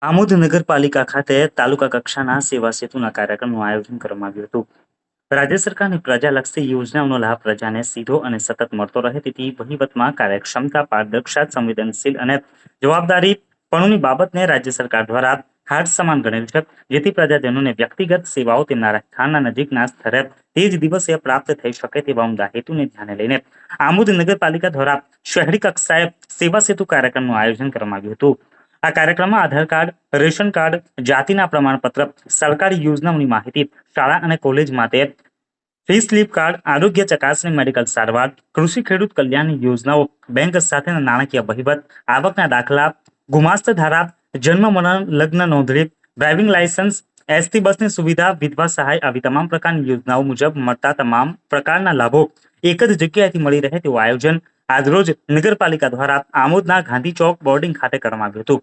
આમોદ નગરપાલિકા ખાતે તાલુકા કક્ષાના સેવા સેતુના કાર્યક્રમનું આયોજન કરવામાં આવ્યું હતું. રાજ્ય સરકારની પ્રજાલક્ષી યોજનાઓનો લાભ પ્રજાને સીધો અને સતત મળતો રહે તેથી વહીવટમાં કાર્યક્ષમતા, પારદર્શિતા, સંવેદનશીલ અને જવાબદારીપણુની બાબતને રાજ્ય સરકાર દ્વારા હાડ સમાન ગણેલ છે, જેથી પ્રજાજનોને વ્યક્તિગત સેવાઓ તેમના રહેઠાણના નજીકના સ્થળે તે જ દિવસે પ્રાપ્ત થઈ શકે તેવા ઉમદા હેતુને ધ્યાને લઈને આમોદ નગરપાલિકા દ્વારા શહેરી કક્ષાએ સેવા સેતુ કાર્યક્રમનું આયોજન કરવામાં આવ્યું હતું. આ કાર્યક્રમમાં આધાર કાર્ડ, રેશન કાર્ડ, જાતિના પ્રમાણપત્ર, સરકારી યોજનાઓની માહિતી, શાળા અને કોલેજ માટે ફી સ્લીપ કાર્ડ, આરોગ્ય ચકાસણી, મેડિકલ સારવાર, કૃષિ ખેડૂત કલ્યાણની યોજનાઓ, બેંક સાથેના નાણાકીય વહીવટ, આવકના દાખલા, ગુમાસ્ત ધારા, જન્મ મરણ, લગ્ન નોંધણી, ડ્રાઇવિંગ લાયસન્સ, એસટી બસની સુવિધા, વિધવા સહાય આવી તમામ પ્રકારની યોજનાઓ મુજબ મળતા તમામ પ્રકારના લાભો એક જ જગ્યાએથી મળી રહે તેવું આયોજન આજરોજ નગરપાલિકા દ્વારા આમોદના ગાંધી ચોક બોર્ડિંગ ખાતે કરવામાં આવ્યું હતું.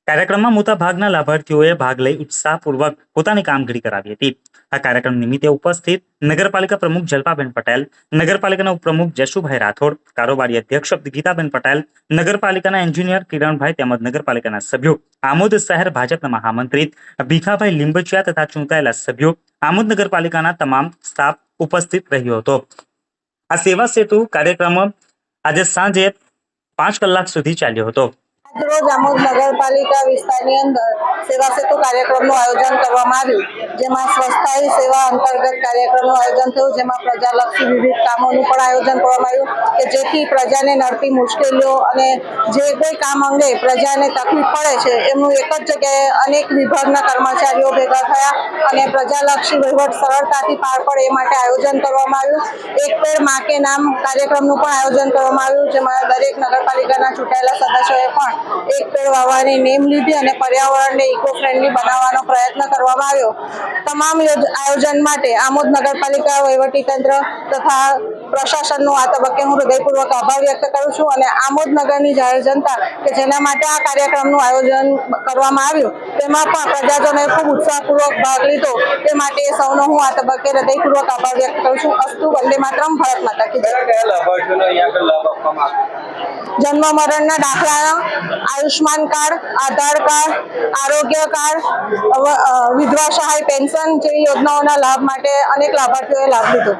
કાર્યક્રમમાં મોટા ભાગના લાભાર્થીઓએ ભાગ લઈ ઉત્સાહપૂર્વક પોતાની કામગીરી કરાવી હતી. આ કાર્યક્રમ નિમિત્તે ઉપસ્થિત નગરપાલિકા પ્રમુખ જલ્પાબેન પટેલ, નગરપાલિકાના ઉપપ્રમુખ જશુભાઈ રાઠોડ, કારોબારી અધ્યક્ષ ગીતાબેન પટેલ, નગરપાલિકાના એન્જિનિયર કિરણભાઈ તેમજ નગરપાલિકાના સભ્યો, આમોદ શહેર ભાજપના મહામંત્રી ભીખાભાઈ લીંબચિયા તથા ચૂંટાયેલા સભ્યો, આમોદ નગરપાલિકાના તમામ સ્ટાફ ઉપસ્થિત રહ્યો હતો. આ સેવા સેતુ કાર્યક્રમ આજે સાંજે 5 કલાક સુધી ચાલ્યો હતો. રોજ આમોદ નગરપાલિકા વિસ્તારની અંદર સેવા સેતુ કાર્યક્રમનું આયોજન કરવામાં આવ્યું, જેમાં સ્વસ્થાયી સેવા અંતર્ગત કાર્યક્રમનું આયોજન થયું, જેમાં પ્રજાલક્ષી વિવિધ કામોનું પણ આયોજન કરવામાં આવ્યું કે જેથી પ્રજાને નડતી મુશ્કેલીઓ અને જે કોઈ કામ અંગે પ્રજાને તકલીફ પડે છે એમનું એક જ જગ્યાએ અનેક વિભાગના કર્મચારીઓ ભેગા થયા અને પ્રજાલક્ષી વહીવટ સરળતાથી પાર પડે એ માટે આયોજન કરવામાં આવ્યું. એક પેડ માં કે નામ કાર્યક્રમનું પણ આયોજન કરવામાં આવ્યું, જેમાં દરેક નગરપાલિકાના ચૂંટાયેલા સદસ્યોએ પણ એક પેડ વાવવાની નેમ લીધી અને પર્યાવરણને ઇકો ફ્રેન્ડલી બનાવવાનો પ્રયત્ન કરવામાં આવ્યો. તમામ આયોજન માટે આમોદ નગરપાલિકા વહીવટીતંત્ર તથા પ્રશાસનનો આ તબક્કે હું હૃદયપૂર્વક આભાર વ્યક્ત કરું છું અને આમોદ નગરની જાહેર જનતા કે જેના માટે આ કાર્યક્રમનું આયોજન કરવામાં આવ્યું તેમાં પણ પ્રજાજનોએ ખૂબ ઉત્સાહપૂર્વક ભાગ લીધો તે માટે સૌનો હું આ તબક્કે હૃદયપૂર્વક આભાર વ્યક્ત કરું છું. અસ્તુ, વંદે માતરમ, ભારત માતા કી જય. જન્મ મરણના દાખલા, આયુષ્માન કાર્ડ, આધાર કાર્ડ, આરોગ્ય કાર્ડ, વિધવા સહાય, પેન્શન જેવી યોજનાઓના લાભ માટે અનેક લાભાર્થીઓએ લાભ લીધો.